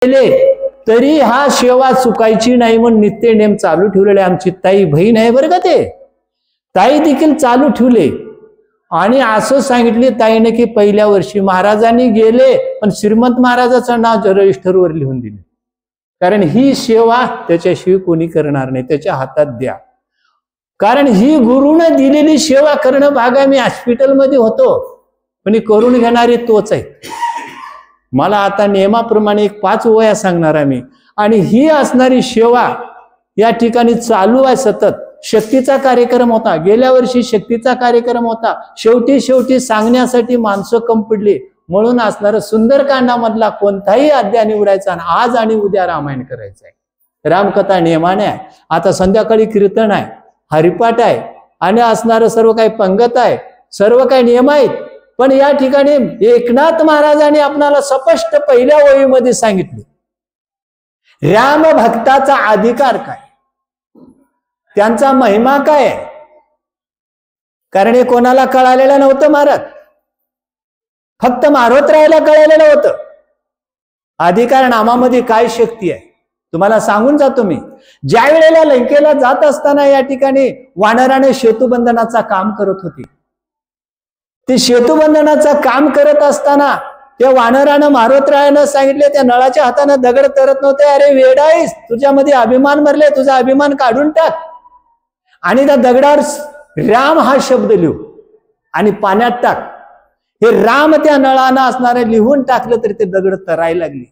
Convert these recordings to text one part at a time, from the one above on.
गेले तरी हा सेवा चुकायची नाही म्हणून नित्य नेम चालू ठेवलेले. आमची ताई बहीण आहे बरं का, ते ताई देखील चालू ठेवले. आणि असं सांगितले ताईने की पहिल्या वर्षी महाराजांनी गेले पण श्रीमंत महाराजाचं नाव रजिस्टरवर लिहून दिले, कारण ही सेवा त्याच्याशिवाय कोणी करणार नाही, त्याच्या हातात द्या. कारण ही गुरुनं दिलेली सेवा करणं भाग आहे. मी हॉस्पिटलमध्ये होतो पण करून घेणारे तोच आहे. मला आता नियमाप्रमाणे 5 वया सांगणार आहे मी, आणि ही असणारी सेवा या ठिकाणी चालू आहे सतत. शक्तीचा कार्यक्रम होता, गेल्या वर्षी शक्तीचा कार्यक्रम होता. शेवटी सांगण्यासाठी माणसं कम पडली म्हणून असणारं सुंदरकांडामधला कोणताही अध्याय निवडायचा आणि आज आणि उद्या रामायण करायचं आहे. रामकथा नियमाने आहे. आता संध्याकाळी कीर्तन आहे, हरिपाठ आहे आणि असणारं सर्व काही पंगत आहे, सर्व काही नियम आहेत. पण या ठिकाणी एकनाथ महाराजांनी आपणाला स्पष्ट पहिल्या ओळीमध्ये सांगितले राम भक्ताचा अधिकार काय, त्यांचा महिमा काय आहे. कारण हे कोणाला कळालेलं नव्हतं महाराज, फक्त मारोतरायला कळालेलं होतं. अधिकार नामामध्ये काय शक्ती आहे तुम्हाला सांगून जातो मी. ज्या वेळेला लंकेला जात असताना या ठिकाणी वानराने सेतुबंधनाचा काम करत होती. ते सेतुबंधनाचं काम करत असताना त्या वानरानं मारोतरायानं सांगितले, त्या नळाच्या हाताने दगड तरत नव्हते, अरे वेडाईस, तुझ्यामध्ये अभिमान भरले, तुझा अभिमान काढून टाक आणि त्या दगडावर राम हा शब्द लिहू आणि पाण्यात टाक. हे राम त्या नळानं असणारे लिहून टाकलं तरी ते दगड तरायला लागले.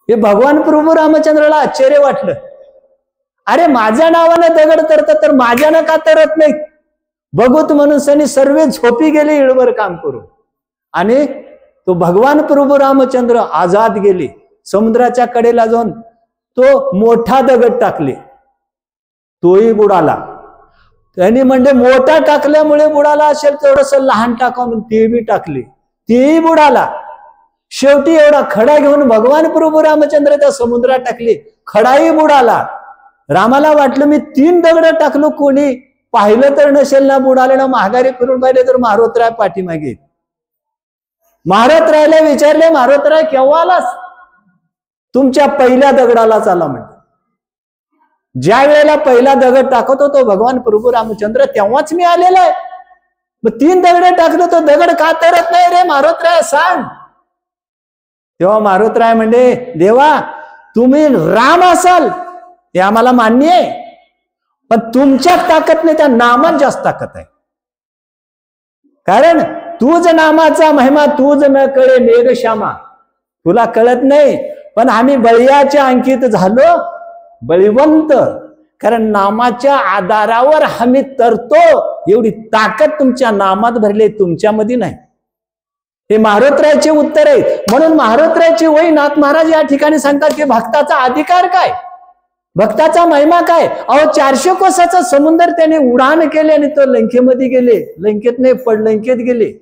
हे भगवान प्रभू रामचंद्राला आश्चर्य वाटलं, अरे माझ्या नावानं दगड तरत तर माझ्यानं का तरत नाही. बघूत म्हणून सनी सर्व झोपी गेले इळवर काम करून, आणि तो भगवान प्रभू रामचंद्र आजाद गेले. समुद्राच्या कडेला जाऊन तो मोठा दगड टाकले, तोही बुडाला. त्यांनी म्हणजे मोठा टाकल्यामुळे बुडाला असेल, थोडस लहान टाकावं ते बी टाकले, तेही बुडाला. शेवटी एवढा खडा घेऊन भगवान प्रभू रामचंद्र त्या समुद्रात टाकले, खडाही बुडाला. रामाला वाटलं मी 3 दगड टाकलो, कोणी पाहिलं तर नसेल ना, बुडालेला माघारी फिरून पाहिले तर मारोतराय पाठीमागे. मारोतरायला विचारले, मारोतराय केव्हा आलास? तुमच्या पहिल्या दगडाला चाला म्हणजे. ज्या वेळेला पहिला दगड टाकत होतो भगवान प्रभू रामचंद्र तेव्हाच मी आलेला आहे. मग 3 दगड टाकलं तो दगड का तरत नाही रे मारोतराय सांग. तेव्हा मारोतराय म्हणजे, देवा तुम्ही राम असाल हे आम्हाला मान्य आहे, पण तुमच्यात ताकद नाही, त्या नामात जास्त ताकद आहे. कारण तूच नामाचा महिमा तूच न कळे मेघश्यामा, तुला कळत नाही. पण आम्ही बळीयाच्या अंकित झालो बळीवंत, कारण नामाच्या आधारावर आम्ही तरतो. एवढी ताकद तुमच्या नामात भरली, तुमच्यामध्ये नाही. हे मारोतरायचे उत्तर आहे. म्हणून मारोतरायचे वही नाथ महाराज या ठिकाणी सांगतात की भक्ताचा अधिकार काय, भक्ताचा महिमा काय. अहो 400 कोसाचा समुद्र त्याने उडाण केले आणि तो लंकेमध्ये गेले. लंकेत नाही, पडलंकेत गेले.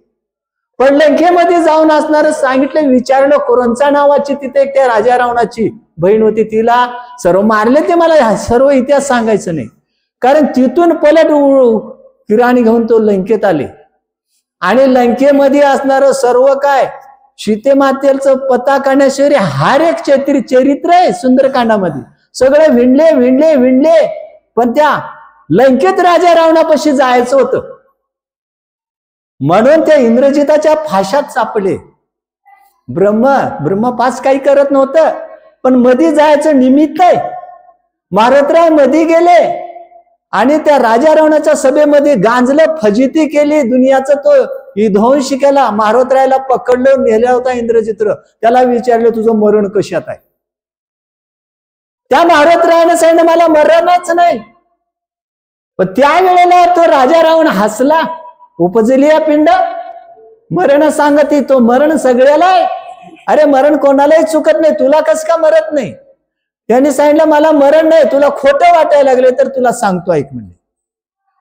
पडलंकेमध्ये जाऊन असणार सांगितलं, विचारलं कोणचा नावाची तिथे त्या राजा रावणाची बहीण होती, तिला सर्व मारले. ते मला सर्व इतिहास सांगायचं नाही, कारण तिथून पलट किराणी घेऊन तो लंकेत आले. आणि लंकेमध्ये असणार सर्व काय सीतेमातेचं पता करण्याशिवाय हर एक चरित्र आहे सुंदरकांडामध्ये. सगळे विणले, पण त्या लंकेत राजा रावणापाशी जायचं होतं म्हणून त्या इंद्रजिताच्या फाशात सापडले. ब्रह्मपास काही करत नव्हतं, पण मध्ये जायचं निमित्त आहे. मारोतराय मध्ये गेले आणि त्या राजा रावणाच्या सभेमध्ये गांजलं, फजिती केली, दुनियाचं तो विध्वंस केला. मारोतरायला पकडलं, नेला होता इंद्रजित्र. त्याला विचारलं तुझं मरण कशात आहे. त्या मारोतरायाने सांगितलं मला मरणच नाही. पण त्यावेळेला तो राजा रावण हसला, उपजली या पिंड मरण सांगते, तो मरण सगळ्याला आहे. अरे मरण कोणालाही चुकत नाही, तुला कस का मरत नाही. त्यांनी सांगितलं मला मरण नाही, तुला खोटं वाटायला लागले तर तुला सांगतो ऐक. म्हणजे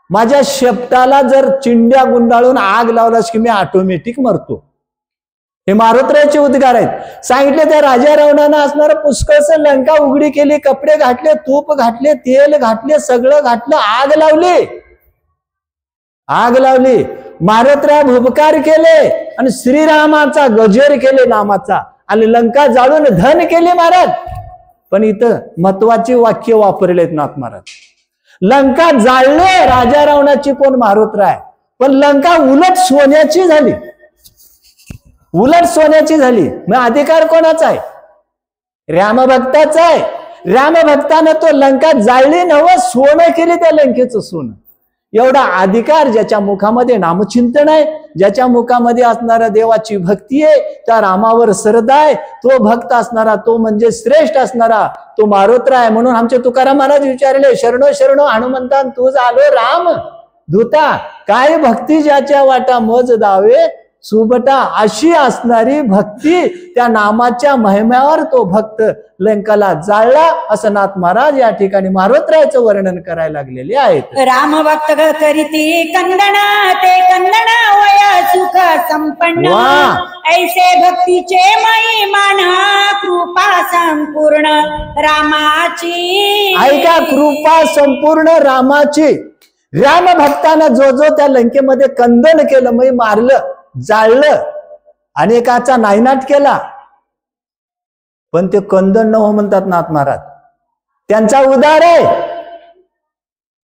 माझ्या शेपटाला जर चिंड्या गुंडाळून आग लावलास की मी ऑटोमॅटिक मरतो. हे मारोतरायाचे उद्गार आहेत. सांगितले त्या राजा रावणानं असणारं पुष्कळसं लंका उघडी केली, कपडे घातले, तूप घातले, तेल घातले, सगळं घातलं, आग लावली. मारोतराय भुबकार केले आणि श्रीरामाचा गजर केले नामाचा आणि लंका जाळून धन केले महाराज. पण इथं महत्वाची वाक्य वापरलेत नाथ महाराज. लंका जाळले राजा रावणाची कोण मारुतराय, पण लंका उलट सोन्याची झाली. उलट सोन्याची झाली. मग अधिकार कोणाचा आहे? रामभक्ताचा आहे. रामभक्तानं तो लंका जाळली नवं सोनं केली त्या लंकेचं सोनं. एवढा अधिकार ज्याच्या मुखामध्ये नामचिंतन आहे, ज्याच्या मुखामध्ये असणारा देवाची भक्ती आहे, त्या रामावर श्रद्धा आहे, तो भक्त असणारा, तो म्हणजे श्रेष्ठ असणारा तो मारुतराय आहे. म्हणून आमचे तुकाराम महाराज विचारले, शरणो शरणो हनुमंता तूच आलो राम दूता, काय भक्ती ज्याच्या वाटा मज दावे सुबटा. अशी असणारी भक्ती त्या नामाच्या महिम्यावर तो भक्त लंकाला जाळला, असं नाथ महाराज या ठिकाणी मारुतरायाचं वर्णन करायला लागलेले आहेत. राम भक्त करीती कंदना ते कंदना वया सुख संपन्न, ऐसे भक्तीचे महिमान कृपा संपूर्ण रामाची. ऐका, कृपा संपूर्ण रामाची. राम भक्तानं जो जो त्या लंकेमध्ये कंदन केलं, मग मारलं, जाळलं, अनेकाचा नायनाट केला, पण ते कंदन न हो म्हणतात नाथ महाराज. त्यांचा उद्धार आहे.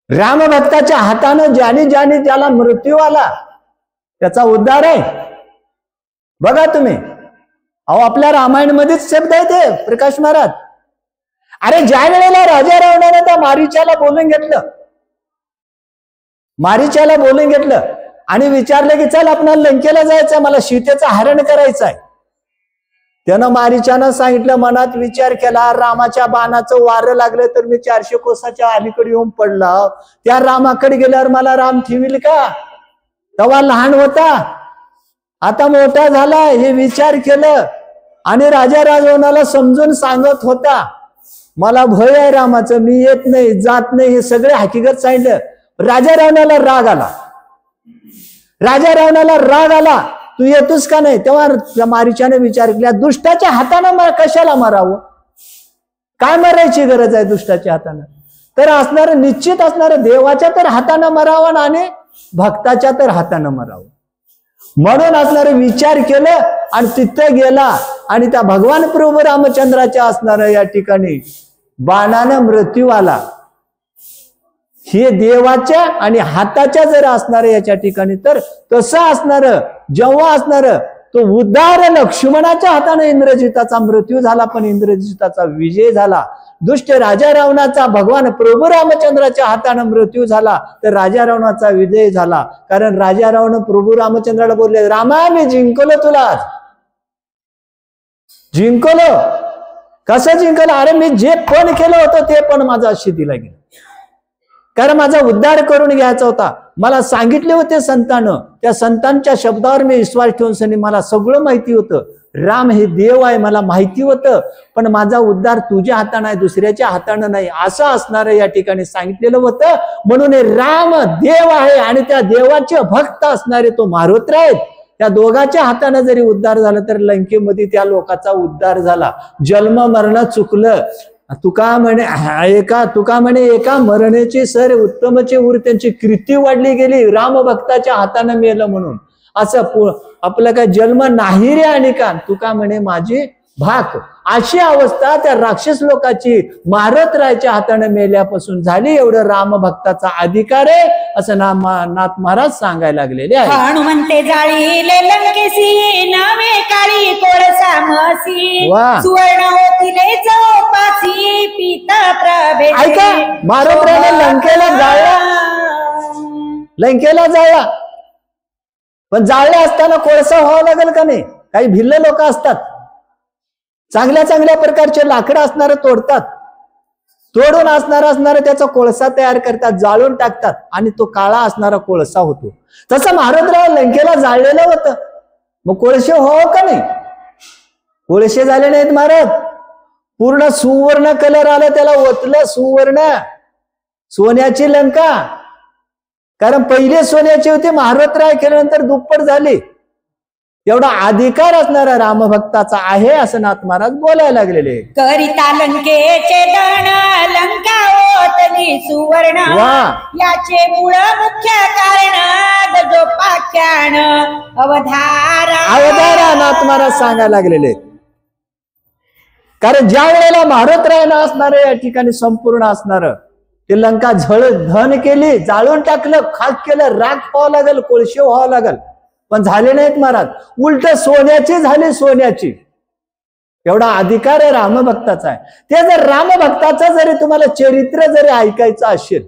रामभक्ताच्या हातानं ज्याने ज्याने ज्याला मृत्यू आला त्याचा उद्धार आहे. बघा तुम्ही, अहो आपल्या रामायण मध्येच शब्द आहे ते प्रकाश महाराज. अरे ज्या वेळेला राजा रावणाने त्या मारीच्याला बोलून घेतलं आणि विचारलं की चल आपण लंकेला जायचं, मला सीतेचं हरण करायचं आहे. त्यानं मारीच्यानं सांगितलं, मनात विचार केला, रामाच्या बाणाचं वारं लागलं तर मी 400 कोसाच्या अलीकडे येऊन पडला, त्या रामाकडे गेल्यावर मला राम ठेवील का? तेव्हा लहान होता, आता मोठा झाला. हे विचार केलं आणि राजा राजवणाला समजून सांगत होता, मला भय आहे रामाचं, मी येत नाही, जात नाही, हे सगळे हकीकत सांगितलं. राजा रावणाला राग आला, तू येतोस का नाही? तेव्हा मारीच्याने विचार केला, दुष्टाच्या हातानं कशाला मारावं? काय मारायची गरज आहे दुष्टाच्या हातानं? तर असणार निश्चित असणार देवाच्या तर हातानं मरावं आणि भक्ताच्या तर हातानं मरावं. म्हणून असणारे विचार केलं आणि तिथं गेला आणि त्या भगवान प्रभू रामचंद्राच्या असणार या ठिकाणी बाणानं मृत्यू आला. हे देवाच्या आणि हाताच्या जर असणार याच्या ठिकाणी, तर कसं असणार? जेव्हा असणार तो उद्धार लक्ष्मणाच्या हाताने इंद्रजिताचा मृत्यू झाला, पण इंद्रजिताचा विजय झाला. दुष्ट राजा रावणाचा भगवान प्रभू रामचंद्राच्या हाताने मृत्यू झाला, तर राजा रावणाचा विजय झाला. कारण राजा रावण प्रभू रामचंद्राला बोलले, रामा मी जिंकलो तुला, जिंकलो. कसं जिंकलं? अरे मी जे पण केलं होतं ते पण माझा शेतीला गेलं, कारण माझा उद्धार करून घ्यायचा होता. मला सांगितले होते संतानं, त्या संतांच्या शब्दावर मी विश्वास ठेवून मला सगळं माहिती होतं. राम हे देव आहे मला माहिती होतं, पण माझा उद्धार तुझ्या हाताने आहे, दुसऱ्याच्या हाताने नाही, असं असणारं या ठिकाणी सांगितलेलं होतं. म्हणून राम देव आहे आणि त्या देवाचे भक्त असणारे तो मारुतराय आहेत. त्या दोघांच्या हाताने जरी उद्धार झाला तर लंकेमध्ये त्या लोकांचा उद्धार झाला. जन्म मरण चुकलं. तुका म्हणे एका मरणाची सर उत्तमचे उर, त्यांची कीर्ती वाढली गेली, राम भक्ताच्या हाताने मेलं म्हणून. असं आपलं काय जन्म नाही रे आणि का, तुका म्हणे माझी भाक. अशी अवस्था त्या राक्षस लोकांची मारुतरायाच्या हाताने मेल्यापासून झाली. एवढं राम भक्ताचा अधिकार आहे असं नाथ महाराज सांगायला लागलेले आहे. हनुमंते जाळीले लंकेसी, नावे काळी कोळसा म्हसी, सुवर्ण होतीले चौपासी, पिता प्रभे. ऐका, मारुतरायाने लंकेला जाळला, पण जाळले असताना कोळसा व्हावं लागेल का नाही? काही भिल्ल लोक असतात, चांगल्या चांगल्या प्रकारचे लाकडं असणारे तोडतात, तोडून असणारा त्याचा कोळसा तयार करतात, जाळून टाकतात आणि तो काळा असणारा कोळसा होतो. तसं मारुतराव लंकेला जाळलेलं होतं. मग कोळसे हो का नाही? कोळसे झाले नाहीत महाराज. पूर्ण सुवर्ण कलर आला, त्याला ओतलं सुवर्ण, सोन्याची लंका. कारण पहिले सोन्याची होती, मारुतराय केल्यानंतर दुप्पट झाली. एवढा अधिकार असणारा रामभक्ताचा आहे असं नाथ महाराज बोलायला लागलेले. करिता लंकेचे दण लंका ओतली सुवर्ण, याचे मूळ मुख्य कारण दजोपाख्यान अवधारा. नाथ महाराज सांगायला लागलेले. कारण ज्या वेळेला भारत रायनं असणार या ठिकाणी संपूर्ण असणार ते लंका धन केली, जाळून टाकलं, खाक केलं, राख व्हावं लागल, कोळशे व्हावं लागल, पण झाले नाहीत महाराज. उलट सोन्याची झाली, सोन्याची. एवढा अधिकार आहे रामभक्ताचा आहे. ते जर रामभक्ताचं जरी तुम्हाला चरित्र जरी ऐकायचं असेल,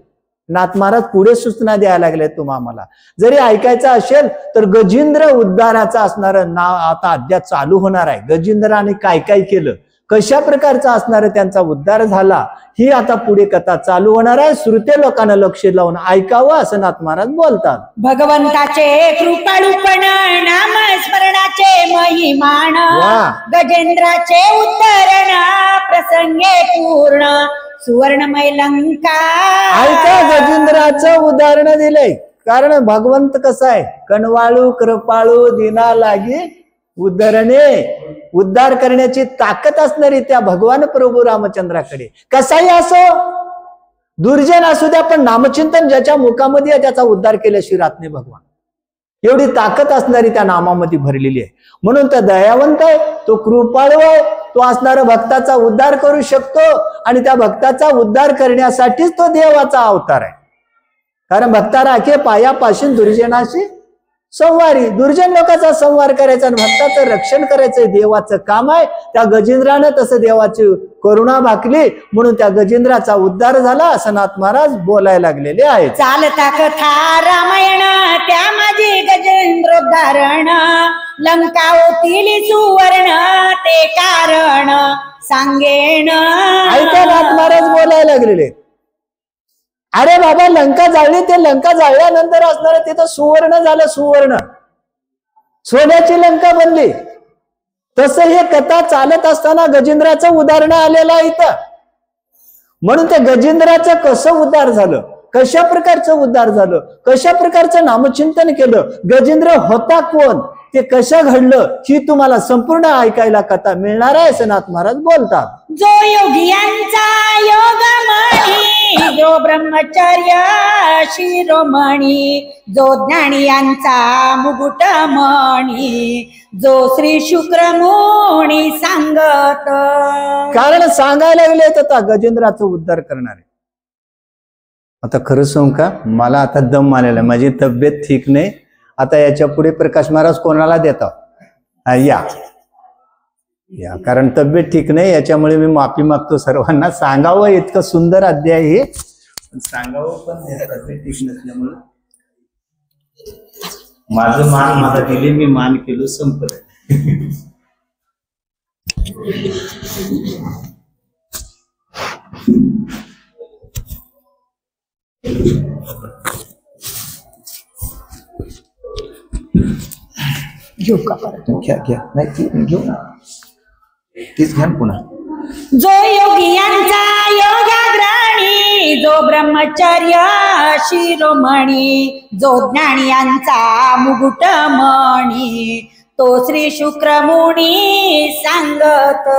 नाथ महाराज पुढे सूचना द्यायला लागले तुम्हाला, जरी ऐकायचं असेल तर गजेंद्र उद्धाराचं असणार नाव आता अद्याप चालू होणार आहे. गजेंद्राने काय काय केलं, कशा प्रकारचा असणार त्यांचा उद्धार झाला, ही आता पुढे कथा चालू होणार आहे. श्रोते लोकांना लक्ष लावून ऐकावं असं नाथ महाराज बोलतात. भगवंताचे कृपाळूपण, नाम स्मरणाचे महिमान, गजेंद्राचे उद्धरण, प्रसंगे पूर्ण सुवर्णमय लंका. ऐका, गजेंद्राचं उदाहरण दिलंय. कारण भगवंत कसं आहे, कणवाळू कृपाळू दिना लागी उद्धरणे, उद्धार करण्याची ताकद असणारी त्या भगवान प्रभू रामचंद्राकडे. कसाही असो, दुर्जन असू द्या, पण नामचिंतन ज्याच्या मुखामध्ये आहे त्याचा उद्धार केल्याशिवाय राहत नाही भगवान. एवढी ताकद असणारी त्या नामामध्ये भरलेली आहे. म्हणून तो दयावंत आहे, तो कृपाळू आहे, तो असणारा भक्ताचा उद्धार करू शकतो. आणि त्या भक्ताचा उद्धार करण्यासाठीच तो देवाचा अवतार आहे. कारण भक्ता राखे पायापासून दुर्जनाशी संवारी, दुर्जन लोकांचा संवार करायचा आणि भक्ताचं रक्षण करायचं देवाचं काम आहे. त्या गजेंद्रानं तसं देवाची करुणा भाकली, म्हणून त्या गजेंद्राचा उद्धार झाला असं नाथ महाराज बोलायला लागलेले आहेत. चालता कथा रामायण, त्या माझे गजेंद्रोद्धारण, लंका होतील सुवर्ण, ते कारण सांगेन. ऐका, नाथ महाराज बोलायला लागलेले, अरे बाबा लंका जाळली, ते लंका जाळल्यानंतर असणार तिथं सुवर्ण झालं, सुवर्ण सोन्याची लंका बनली. तसं हे कथा चालत असताना गजेंद्राचं उदाहरण आलेलं आहे इथं. म्हणून त्या गजेंद्राचं कसं उद्धार झालं, कशा प्रकारचं उद्धार झालं, कशा प्रकारचं नामचिंतन केलं, गजेंद्र होता कोण, ते कसं घडलं, ही तुम्हाला संपूर्ण ऐकायला कथा मिळणार आहे असं नाथ महाराज बोलतात. जो योगियांचा योगमणी, जो ब्रह्मचर्य शिरोमणी, जो ज्ञानियांचा मुकुटमणी, जो श्री शुक्रमुनी सांगत. कारण सांगायला लागले तर गजेंद्राचा उद्धार करणारे. आता खरं सांगू का, मला आता दम आलेला, माझी तब्येत ठीक नाही. आता याच्या पुढे प्रकाश महाराज कोणाला देतात या या, कारण तब्येत ठीक नाही, याच्यामुळे मी माफी मागतो सर्वांना. सांगावं इतकं सुंदर अध्याय हे, सांगावं पण तब्येत ठीक नसल्यामुळे माझं मान मला दिले, मी मान केलो, संपलं. घेऊ का परत? घ्या नाही घेऊ ना, तीच घ्या पुन्हा. जो योगियांचा योगाग्रणी, जो ब्रह्मचर्य शिरोमणी, जो ज्ञानियांचा मुकुटमणी, तो श्री शुक्रमुनी सांगत.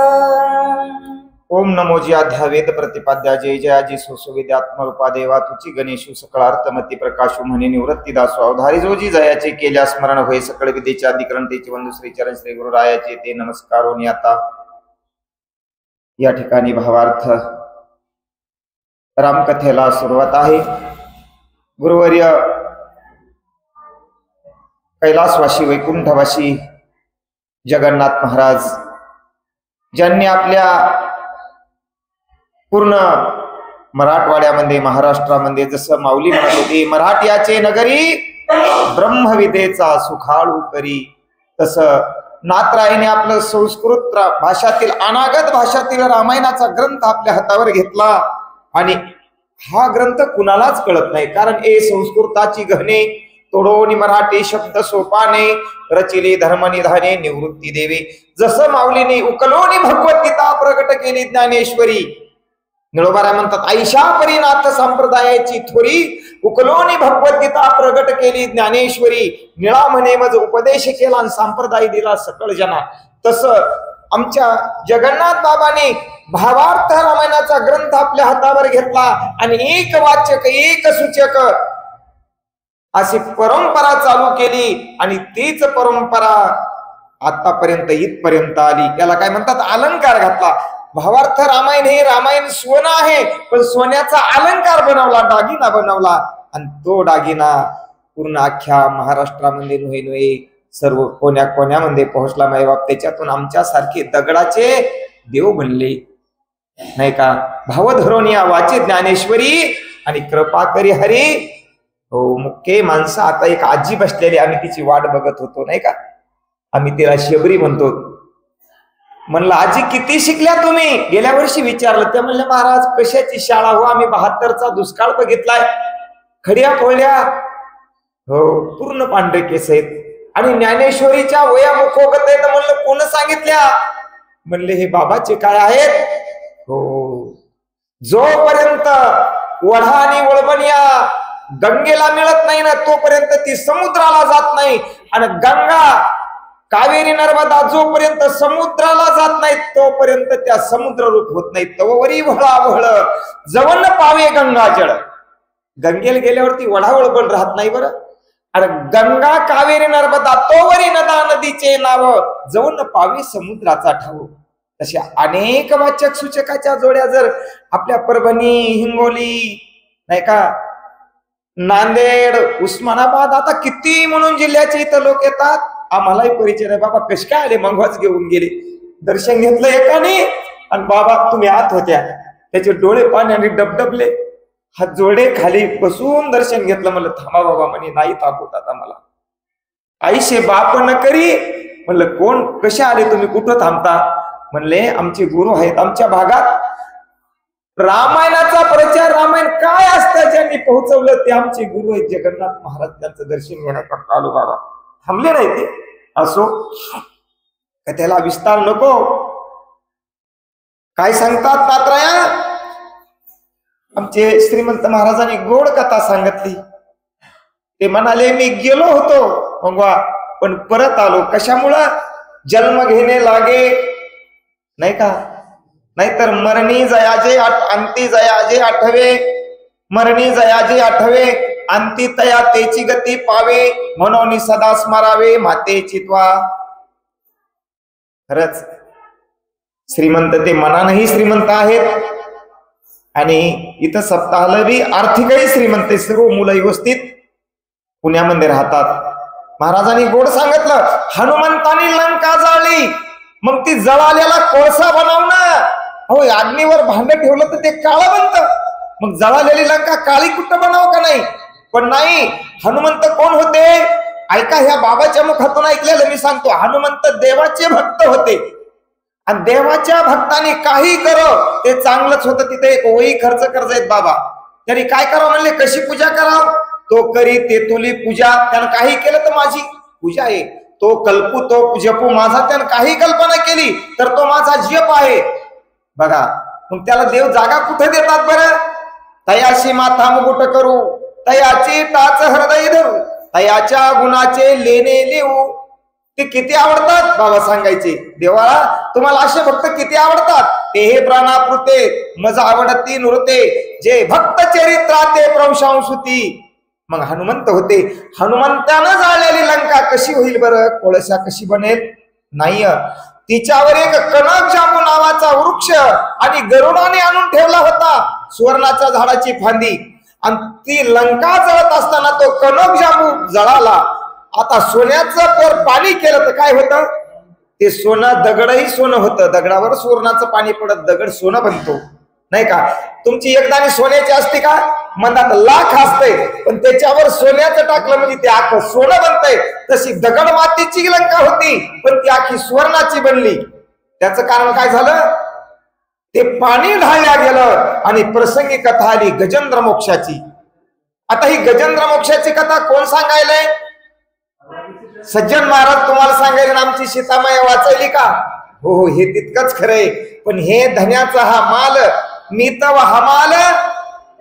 ओम नमो जी आध्या वेद प्रतिपाद्या, जय जयाजी सुसुविद्यात्मरूपा देवा, तुची गणेशू सकळार्थमती प्रकाशू म्हणे निवृत्ती दासू अवधारी, जो जी जयाचे केल्या स्मरण होय, सकळ विद्येचे अधिकरणतेचे वंदू श्री चरण श्री गुरुरायाचे ते नमस्कार. होऊन आता या ठिकाणी भावार्थ रामकथेला सुरुवात आहे. गुरुवर्य कैलासवासी वैकुंठवासी जगन्नाथ महाराज, ज्यांनी आपल्या पूर्ण मराठवाड्यामध्ये महाराष्ट्रामध्ये जसं माऊली म्हणत होती, मराठ्याचे नगरी ब्रह्मविदेचा सुखाळू करी, तसं नाथरायने आपलं संस्कृत भाषातील अनागत भाषातील रामायणाचा ग्रंथ आपल्या हातावर घेतला. आणि हा ग्रंथ कुणालाच कळत नाही, कारण ए संस्कृताची गहने तोडोनी मराठी शब्द सोपाने, रचिले धर्मनिधाने निवृत्ती देवे. जसं माऊलीने उकलोनी भगवद्गीता प्रकट केली ज्ञानेश्वरी, निळोबारा म्हणतात ऐशा परिनाथ संप्रदायाची थोरी, उकलोनी भगवद्गीता प्रगट केली ज्ञानेश्वरी, निळा म्हणे मज उपदेश केला आणि संप्रदाय दिला सकळ जना. तसं आमच्या जगन्नाथ बाबांनी भावार्थ रामायणाचा ग्रंथ आपल्या हातावर घेतला आणि एक वाचक एक सूचक अशी परंपरा चालू केली. आणि तीच परंपरा आतापर्यंत इथपर्यंत आली. याला काय म्हणतात, अलंकार घातला. भावार्थ रामायण हे रामायण सोनं आहे, पण सोन्याचा अलंकार बनवला, दागिना बनवला, आणि तो दागिना पूर्ण अख्ख्या महाराष्ट्रामध्ये नव्हे सर्व कोण्या कोण्यामध्ये पोहोचला. मायबाप त्याच्यातून आमच्यासारखे दगडाचे देव बनले नाही का. भाव धरून या वाचे ज्ञानेश्वरी आणि कृपा करी हरी. हो मुख्य माणसं. आता एक आजी बसलेली, आम्ही तिची वाट बघत होतो नाही का. आम्ही तिला शबरी म्हणतो. म्हणलं आजी किती शिकल्या तुम्ही? गेल्या वर्षी विचारलं. त्या म्हणल्या महाराज कशाची शाळा हो, आम्ही 72चा दुष्काळ बघितलाय, खड्या पोळ्या, हो पूर्ण पांढरे केस आहेत, आणि ज्ञानेश्वरीच्या वया मुखोगत आहेत. म्हणलं कोण सांगितल्या? म्हणले हे बाबाचे काय आहेत. हो जोपर्यंत वढा आणि वळवण या गंगेला मिळत नाही ना तोपर्यंत ती समुद्राला जात नाही, आणि गंगा कावेरी नर्मदा जोपर्यंत समुद्राला जात नाही तोपर्यंत त्या समुद्र रूप होत नाही. तवरी वळा वळ जवळ पावे गंगा जळ. गंगेला गेल्यावरती वढावळ पण राहत नाही बरं. आणि गंगा कावेरी नर्मदा तोवरी नदा नदीचे नाव जवळ पावे समुद्राचा ठाव. तशा अनेक वाचक सूचकाच्या जोड्या जर आपल्या परभणी, हिंगोली नाही का, नांदेड, उस्मानाबाद, आता किती म्हणून जिल्ह्याचे इथं लोक येतात. आम्हालाही परिचय नाही. बाबा कश काय आले? मंगवाच घेऊन गेले. दर्शन घेतलं एकाने, आणि बाबा तुम्ही आत होत्या. त्याचे डोळे पाण्याने डबडबले, हात जोडे खाली बसून दर्शन घेतलं. म्हणलं थांबा बाबा. म्हणे नाही थांबवत आता मला. आईशे बाप न करी. म्हणलं कोण? कशा आले तुम्ही? कुठं थांबता? म्हणले आमचे गुरु आहेत आमच्या भागात. रामायणाचा प्रचार, रामायण काय असतं ज्यांनी पोहोचवलं ते आमचे गुरु आहेत जगन्नाथ महाराज. त्यांचं दर्शन घेण्याकरता आलो बाबा. थांबले नाही ते. असो का त्याला विस्तार नको. काय सांगतात तात्राया? आमचे श्रीमंत महाराजांनी गोड कथा सांगितली. ते म्हणाले मी गेलो होतो मंगवा, पण परत आलो. कशामुळं? जन्म घेणे लागे नाही का. नाहीतर मरणी जयाजे अंती जयाजे आठवे, मरणी जयाजे आठवे, अंती तया तेची गती पावे, म्हणून सदा स्मरावे मातेची त्वा. खरंच श्रीमंत ते मनानही श्रीमंत आहेत, आणि इथं सप्ताहाला बी आर्थिकही श्रीमंत. सर्व मुलं व्यवस्थित पुण्यामध्ये राहतात. महाराजांनी गोड सांगितलं. हनुमंतानी लंका जाळली, मग ती जळालेला कोळसा बनवणं. हो अग्नीवर भांड ठेवलं तर ते काळं बनतं. मग जळालेली लंका काळी कुठं बनावं का नाही? पण नाही. हनुमंत कोण होते? ऐका, ह्या बाबाच्या मुखातून ऐकलेलं मी सांगतो. हनुमंत देवाचे भक्त होते, आणि देवाच्या भक्तांनी काही करो ते चांगलंच होतं. तिथे एक वही खर्च करतायत बाबा. त्यांनी काय करावं म्हणले? कशी पूजा करावं? तो करी ते तुली पूजा. त्यानं काही केलं तर माझी पूजा आहे. तो कल्पू तो जपू माझा. त्यानं काही कल्पना केली तर तो माझा जप आहे. बघा मग त्याला देव जागा कुठे देतात बरं? तयाशी माथा मुकुट करू, तयाची टाच हृदय धरू, तयाच्या गुणाचे लेणे लिहू. ते किती आवडतात बाबा सांगायचे देवाला. तुम्हाला असे भक्त किती आवडतात? ते हे प्राणापुरते मज आवडती नृते, जे भक्त चरित्राते प्रंशांशुती. मग हनुमंत होते. हनुमंतानं जाळलेली लंका कशी होईल बरं? कोळसा कशी बनेल? नाही. तिच्यावर एक कनक जांबू नावाचा वृक्ष आणि गरुडाने आणून ठेवला होता, सुवर्णाच्या झाडाची फांदी. आणि ती लंका जळत असताना तो कनक जांबू जळाला. आता सोन्याचं पर पाणी केलं तर काय होतं? ते सोनं, दगडही सोनं होतं. दगडावर सुवर्णाचं पाणी पडत दगड सोनं बनतो नाही का. तुमची एकदाणी सोन्याची असते का? म्हणतात लाख असते, पण त्याच्यावर सोन्याचं टाकलं म्हणजे ते आख सोनं बनतंय. तशी दगड मातीची लंका होती, पण ती आखी सुवर्णाची बनली. त्याचं कारण काय झालं? ते पाणी ढाळल्या गेलं, आणि प्रसंगी कथा आली गजेंद्र मोक्षाची. आता ही गजेंद्र मोक्षाची कथा कोण सांगायलंय? सज्जन महाराज तुम्हाला सांगायला. आमची सीतामाया वाचायली का? हो हो, हे तितकंच खरंय. पण हे धन्याचा हा माल, मी तर हा माल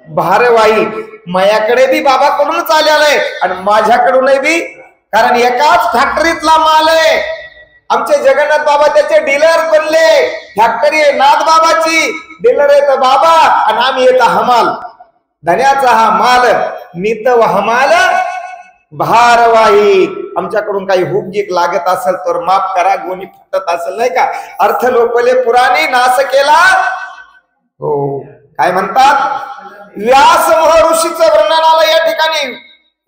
भारवाई. मायाकडे बी बाबाकडूनच आलेला आहे, आणि माझ्याकडूनही बी. कारण एकाच फॅक्टरीतला माल आहे. आमचे जगन्नाथ बाबा त्याचे डीलर बनले. फॅक्टरी आहे नाथ बाबाची, डीलर येत बाबा, आणि आम्ही येत हमाल. धन्याचा हा माल, मी तर हमाल भारवाही. आमच्याकडून काही हुकगीक लागत असेल तर माफ करा, गोणी फुटत असेल नाही का, अर्थ लोपले पुराणे नाश केला. हो काय म्हणतात, व्यास महर्षीचं वर्णन आलं या ठिकाणी.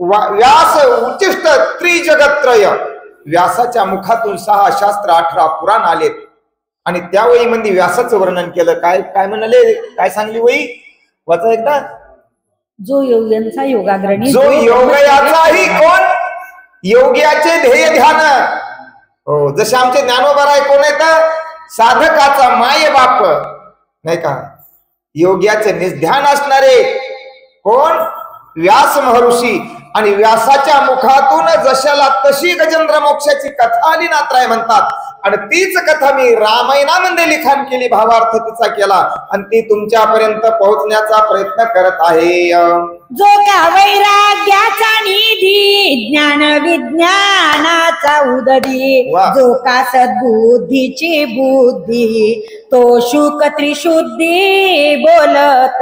व्यास उच्चिष्ट त्रिजगत्रय, व्यासाच्या मुखातून 6 शास्त्र 18 पुराण आलेत. आणि त्यावेळी म्हणजे व्यासाचं वर्णन केलं. काय काय म्हणाले, काय सांगली वही वाचा एकदा. जो योग्यांचा योगाग्रणी, जो योगयाचाही कोण, योग्याचे ध्येय ध्यान. हो जसे आमचे ज्ञानोबा आहे कोण येत, साधकाचा माय बाप नाही का, योग्याचे निध्यान असणारे कोण, व्यास महर्षी. आणि व्यासाच्या मुखातून जशाला तशी गजेंद्र मोक्षाची कथा आली नात्राय म्हणतात. आणि तीच कथा मी रामायणामध्ये लिखाण केली, भावार्थ तिचा केला आणि ती तुमच्यापर्यंत पोहोचण्याचा प्रयत्न करत आहे. जो का वैराग्याचा निधी, ज्ञान विज्ञानाचा उदधी, वा. जो का सद्बुद्धीची बुद्धी, तो शुक त्रिशुद्धी बोलत.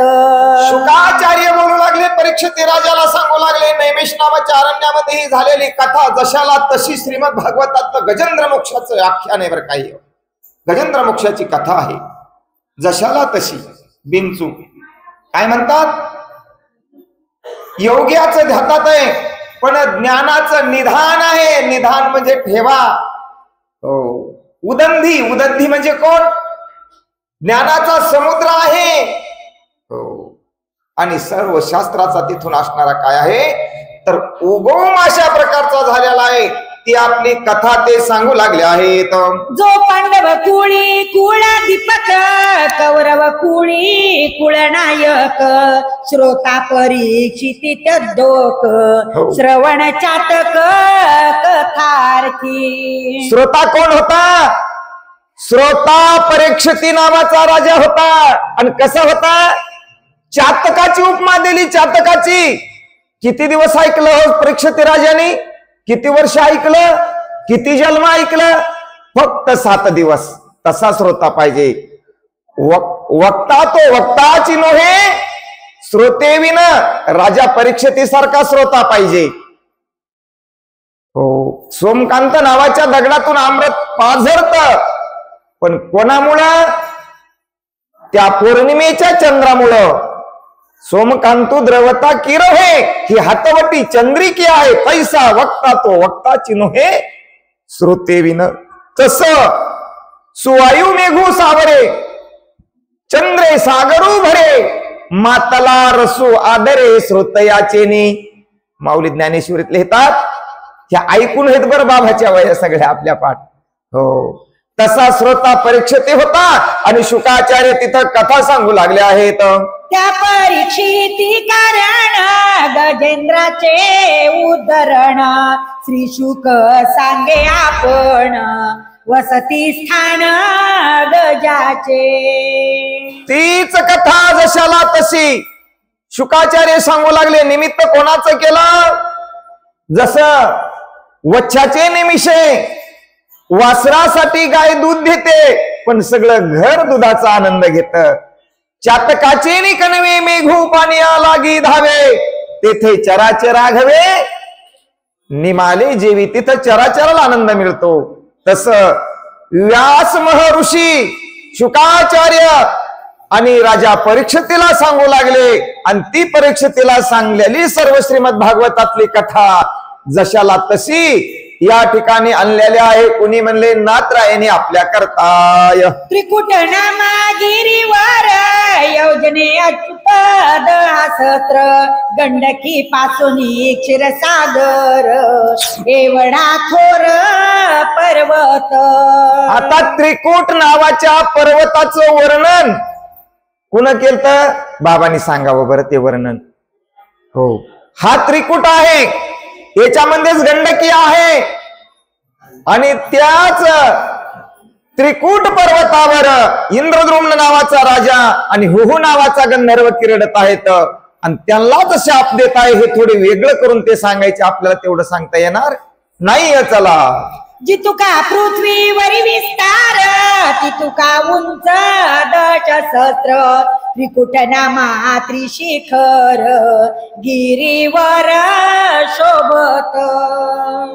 शुकाचार्य बोलू लागले, परीक्षित राजाला सांगू लागले, नैमिष नामाच्या अरण्यामध्ये ही झालेली कथा जशाला तशी श्रीमद भागवतातलं गजेंद्र मोक्षाचं आख्यान आहे. बरं काही गजेंद्र मोक्षाची कथा आहे, जशाला तशी बिनचूक. काय म्हणतात, योग्याचं ध्यातात आहे पण ज्ञानाचं निधान आहे. निधान म्हणजे ठेवा. हो उदंधी, उदंधी म्हणजे कोण, ज्ञानाचा समुद्र आहे. हो आणि सर्व शास्त्राचा तिथून असणारा काय आहे तर उगम अशा प्रकारचा झालेला आहे. ती आपली कथा ते सांगू लागले आहेत. जो पांडव कुळी कुळाधिपक, कौरव कुळी कुळनायक, श्रोता परीक्षिती तद्दोक, श्रवण चातक कथार्थी. श्रोता कोण होता, श्रोता परीक्षिती नावाचा राजा होता. आणि कसा होता, चातकाची उपमा दिली. चातकाची किती दिवस ऐकलं हो परीक्षिती राजाने, किती वर्ष ऐकलं, किती जन्म ऐकलं, फक्त 7 दिवस. तसा श्रोता पाहिजे. वक्ता तो वक्ताची नव्हे, श्रोते विन राजा परीक्षिती सारखा श्रोता पाहिजे. हो सोमकांत नावाच्या दगडातून अमृत पाझरत, पण कोणामुळं, त्या पौर्णिमेच्या चंद्रामुळं. सोमकांतू द्रवता किरहे, ही हातवटी चंद्रिकी आहे. पैसा वक्ता तो वक्ताची नोहे, श्रोते विन. तस सुवायू मेघू सावरे, चंद्रे सागरू भरे, मातला रसू आदरे श्रोतयाचेनी. माऊली ज्ञानेश्वरीत लिहितात, ह्या ऐकून आहेत बरं बाबाच्या वया सगळ्या आपल्या पाठ. हो तसा श्रोता परीक्षिती होता. आणि शुकाचार्य तिथं कथा सांगू लागले आहेत. त्या परीक्षिती कारण गजेंद्राचे उद्धरण, श्री शुक सांगे आपण, वसती स्थान गजाचे. तीच कथा जशाला तशी शुकाचार्य सांगू लागले. निमित्त कोणाचं केलं, जसं वच्छाचे निमिषे, वासरासाठी गाय दूध देते पण सगळं घर दुधाचा आनंद घेत. चातकाचे निकणवे मेघू पाणी लागी धावे, तेथे चराचर राघवे निमाले जेवी. तिथं चराचराला आनंद मिळतो. तस व्यास महर्षी शुकाचार्य आणि राजा परीक्षितीला सांगू लागले. आणि ती परीक्षितीला सांगलेली सर्व श्रीमद भागवतातली कथा जशाला तशी या ठिकाणी आणलेल्या आहे. कुणी म्हणले नाथरायने आपल्या करताय. त्रिकुट नामागिरीवर योजने अच्युत सहस्त्र, गंडकी पासून क्षीरसागर, एवढा थोर पर्वत. आता त्रिकुट नावाच्या पर्वताचं वर्णन कुण केलं, बाबांनी सांगावं बरं ते वर्णन. हो हा त्रिकुट आहे, याच्यामध्येच गंडकी आहे. आणि त्याच त्रिकुट पर्वतावर इंद्रद्रुम्न नावाचा राजा आणि हुहू नावाचा गंधर्व क्रीडत आहेत. आणि त्यांनाच शाप देत आहे. हे थोडे वेगळं करून ते सांगायचे, आपल्याला तेवढं सांगता येणार नाही. चला जितुका पृथ्वीवरी विस्तार, तितुका उंच 10 सहस्त्र, त्रिकुट नामा त्रिशिखर गिरीवर शोभत.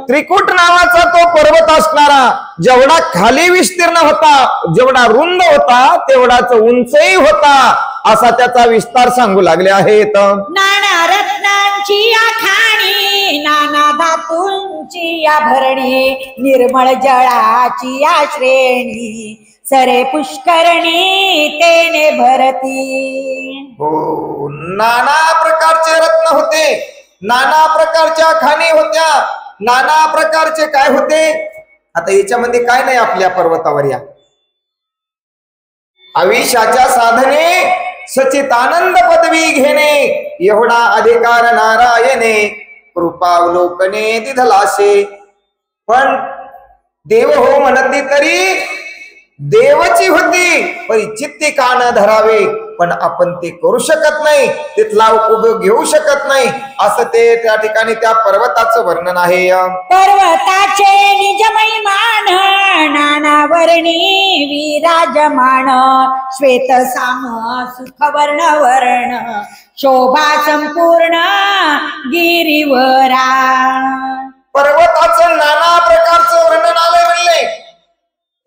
त्रिकुट नावाचा तो पर्वत असणारा जेवढा खाली विस्तीर्ण होता, जेवढा रुंद होता, तेवढाच उंचही होता, असा त्याचा विस्तार सांगू लागले आहेत. नाना रत्नांची आखाणी, नाना धातूंची आभरणी, निर्मळ जळाची या श्रेणी, सरे पुष्करणी तेने भरती. हो, नाना प्रकारचे रत्न होते, नाना प्रकारच्या खाणी होत्या, नाना प्रकारचे काय होते. आता याच्यामध्ये काय नाही आपल्या पर्वतावर. या आयुष्याच्या साधने सचित आनंद पदवी घेणे, एवढा अधिकार नारायणे कृपावलोकने दिधलासे. पण देव हो म्हणती तरी देवची होती, परिचित्ती का न धरावे, पण आपण ते करू शकत नाही, तिथला उपयोग घेऊ शकत नाही, असं ते त्या ठिकाणी त्या पर्वताचं वर्णन आहे. पर्वताचे निज महिमान, नाना वर्णी विराजमान, श्वेत साम सुख वर्ण वर्ण, शोभा संपूर्ण गिरीवरा. पर्वताचं नाना प्रकारचं वर्णन आलंय म्हणले.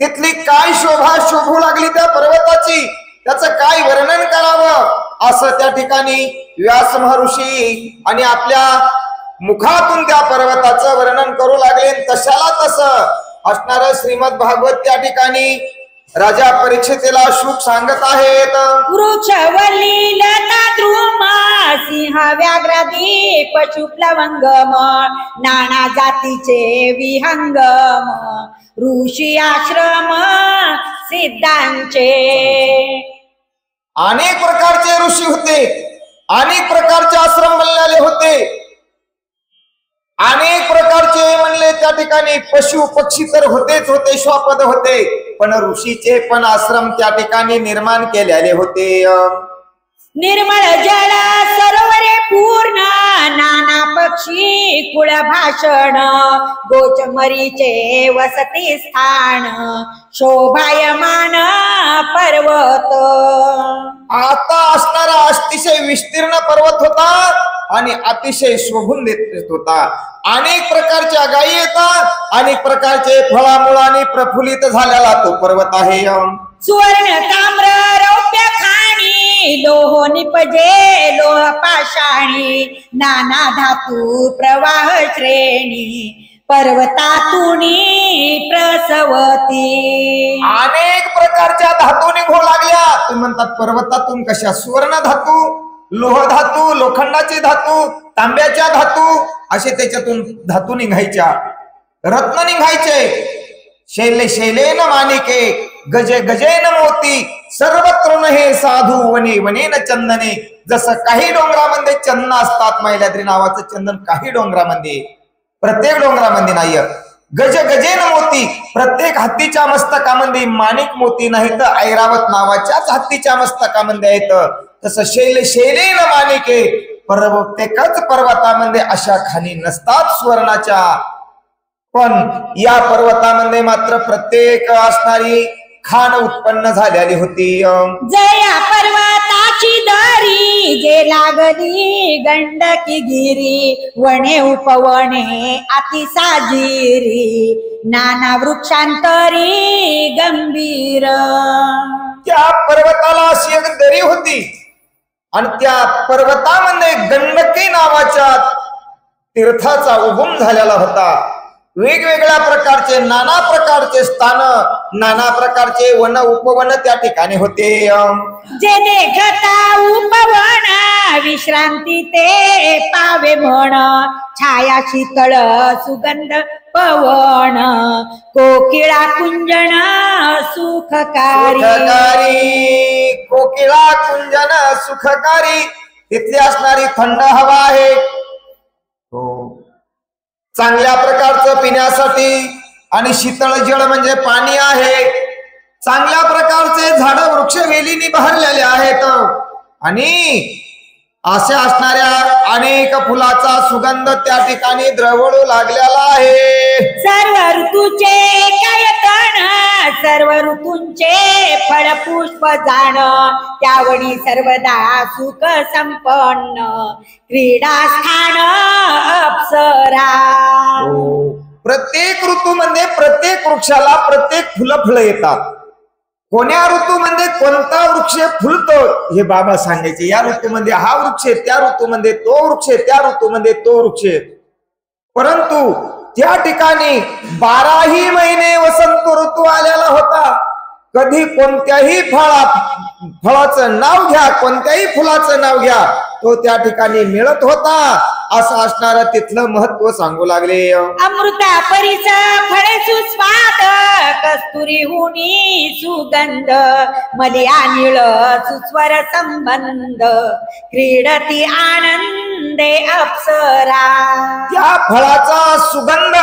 तिथली काय शोभा शोभू लागली त्या पर्वताची, त्याचं काय वर्णन करावं असं त्या ठिकाणी व्यास महर्षी आणि आपल्या मुखातून त्या पर्वताचं वर्णन करू लागले. तशाला तसं असणार श्रीमद भागवत त्या ठिकाणी राजा परीक्षितेला सुख सांगत आहेत. वृक्षवल्ली लता द्रुम, सिंह व्याघ्रादी पशु प्लवंगम, नाना जातीचे विहंगम, ऋषी आश्रम सिद्धांचे. अनेक प्रकारचे ऋषी होते, अनेक प्रकारचे आश्रम बनलेले होते, अनेक प्रकारचे म्हणले त्या ठिकाणी पशु पक्षी तर होतेच होते, श्वापद होते, पण ऋषीचे पण आश्रम त्या ठिकाणी निर्माण केलेले होते. निर्मळ जल सरोवरे पूर्ण, नाना पक्षी कुळ भाषण, गोचमरीचे वसती स्थान, शोभायमान पर्वत. आता असणारा अतिशय विस्तीर्ण पर्वत होता आणि अतिशय शोभून देत होता. अनेक प्रकारच्या गायी येतात, अनेक प्रकारचे फळामुळाने प्रफुल्लित झालेला तो पर्वत आहे. सुवर्ण ताम्र रौप्य खाणी, लोह निपजे लोह पाषाणी, नाना धातू प्रवाह श्रेणी, पर्वतातुनी प्रसवती. अनेक प्रकारच्या धातू निघू लागल्या. तुम्ही म्हणतात पर्वतातून कशा? सुवर्ण धातू, लोह धातू, लोखंडाचे धातू, तांब्याच्या धातू, असे त्याच्यातून धातू निघायच्या, रत्न निघायचे. शैले शैलेन माणिके, गजे गजेन मोती, सर्वत्र हे साधू वने वनेन चंदने. जसं काही डोंगरामध्ये चंदन असतात, मैलाद्री नावाचं चंदन काही डोंगरामध्ये, प्रत्येक डोंगरामध्ये नाही. गज गजेन मोती, प्रत्येक हत्तीच्या मस्तकामध्ये माणिक मोती नाही तर ऐरावत नावाच्याच हत्तीच्या मस्तकामध्ये आहेत. तसं शैले शैलेन माणिके, प्रत्येकच पर्वतामध्ये अशा खाणी नसतात सुवर्णाच्या, पण या पर्वतामध्ये मात्र प्रत्येक असणारी खाण उत्पन्न झालेली होती. जया पर्वताची दरी, जे लागली गंडकी गिरी, वने उपवने अति साजिरी, नाना वृक्षांतरी गंभीर. त्या पर्वताला अशी एक दरी होती आणि त्या पर्वतामध्ये गंडकी नावाच्या तीर्थाचा उगम झालेला होता. वेगवेगळ्या प्रकारचे नाना प्रकारचे स्थान, नाना प्रकारचे वन उपवन त्या ठिकाणी होते. जे देखता उपवन विश्रांती ते पावे म्हण, छाया शीतळ सुगंध पवन, कोकिळा कुंजन सुखकारी. कोकिळा कुंजन सुखकारी, तिथली असणारी थंड हवा आहे, चांगल्या प्रकारचं पिण्यासाठी, आणि शीतळ जळ म्हणजे पाणी आहे. चांगल्या प्रकारचे झाड वृक्ष वेलीने बहरलेले आहेत आणि अशा असणाऱ्या अनेक फुलाचा सुगंध त्या ठिकाणी द्रवळू लागलेला आहे. सर्व ऋतूचे काय तण, सर्व ऋतूंचे फळ पुष्प जाण, त्यावणी सर्वदा सुख संपन्न क्रीडा स्थान अप्सरा. प्रत्येक ऋतूमध्ये प्रत्येक वृक्षाला प्रत्येक फुलं फळं येतात. कोण्या ऋतूमध्ये कोणता वृक्ष फुलतो हे बाबा सांगायचे. या ऋतूमध्ये हा वृक्ष, त्या ऋतूमध्ये तो वृक्ष, त्या ऋतूमध्ये तो वृक्ष. परंतु त्या ठिकाणी 12ही महिने वसंत ऋतू आलेला होता. कधी कोणत्याही फळाचं नाव घ्या, कोणत्याही फुलाचं नाव घ्या, तो त्या ठिकाणी मिळत होता. असं असणारं तिथलं महत्व सांगू लागले. अमृता परीच फळे सुस्वाद, कस्तुरी हुनी सुगंध, मलिया निळ सुस्वर संबंध, क्रीडती आनंदे अप्सरा. त्या फळाचा सुगंध,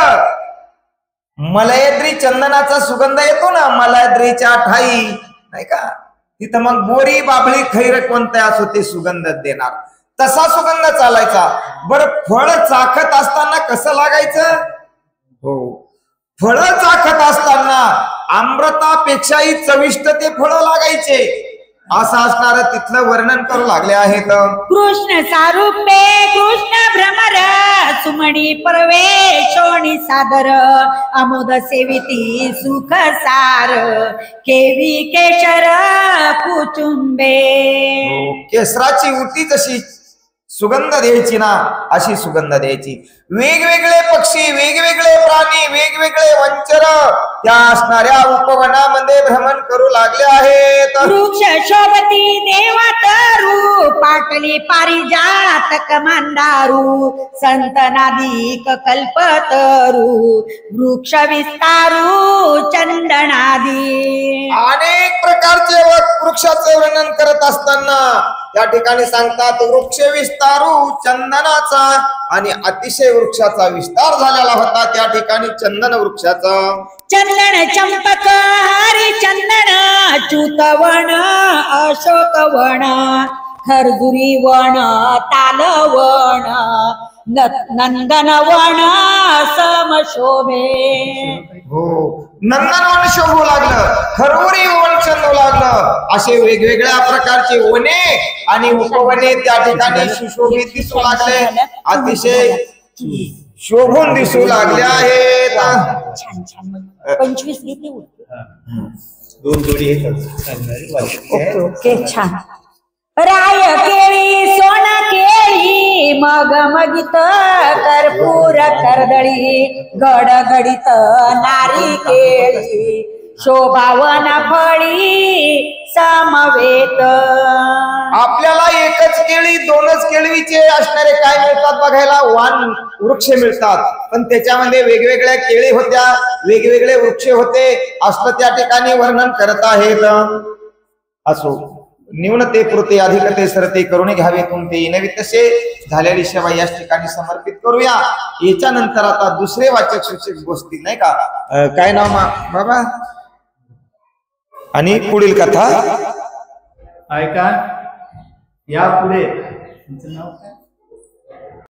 मलयद्री चंदनाचा सुगंध येतो ना, मलयद्रीच्या ठाई नाही का, तिथं मग बोरी बाबळी खैर कोणत्या असो ते सुगंध देणार, तसा सुगंध चालायचा. बरं, फळ चाखत असताना कसं लागायचं? हो, फळ चाखत असताना अमृतापेक्षाही चविष्ट ते फळ लागायचे. असं असणार तिथलं वर्णन करू लागले आहेत. कृष्ण सारूपे कृष्ण भ्रमर, सुमणी परवेशोणी सादर, अमोद सेविती सुख सार, केवी केशर कुचुंबे. केसराची उटी जशी सुगंध द्यायची ना, अशी सुगंध द्यायची. वेगवेगळे पक्षी, वेगवेगळे प्राणी, वेगवेगळे वंचर त्या असणाऱ्या उपवनामध्ये भ्रमण करू लागले आहेत. वृक्ष शोभती देवातरू, पाटली पारिजातक मंदारू, संतनादिक कल्पतरू, वृक्ष विस्तारू चंदनादी. अनेक प्रकारचे वृक्षाचे वर्णन करत असताना त्या ठिकाणी सांगतात वृक्ष विस्तारू चंदनाचा, आणि अतिशय वृक्षाचा विस्तार झालेला होता त्या ठिकाणी चंदन वृक्षाचा. चंदन चंपक हरी चंदन, च्युतवन अशोकवन, खरजुरी वन तालवण, नंदनवन समशोभे. हो, नंदनवन शोभू लागलं, खरवरी वन चंदू लागलं. असे वेगवेगळ्या प्रकारचे वने आणि उपवने त्या ठिकाणी सुशोभित दिसू लागले, अतिशय शोभून दिसू लागले आहेत. छान छान. 25 घेते. 2 जोडी ओके ओके, छान. राय केळी सोन केळी, मग मगित कर्पूर कर्दळी, गडगडीत नारी केळी, शोभावन फळी समवेत. आपल्याला एकच केळी, 2च केळीचे असणारे काय मिळतात बघायला? वाण वृक्ष मिळतात, पण त्याच्यामध्ये वेगवेगळ्या केळी होत्या, वेगवेगळे वृक्ष होते, असं त्या ठिकाणी वर्णन करत आहेत. असो, न्यूनते पुरते अधिकते सरते करून घ्यावे तुमते नवी तसे झालेली सेवा याच ठिकाणी समर्पित करूया. याच्यानंतर आता दुसरे वाचक सूचक गोष्टी नाही का, काय नाव बाबा, आणि पुढील कथा ऐका. या पुढे तुमचं नाव काय?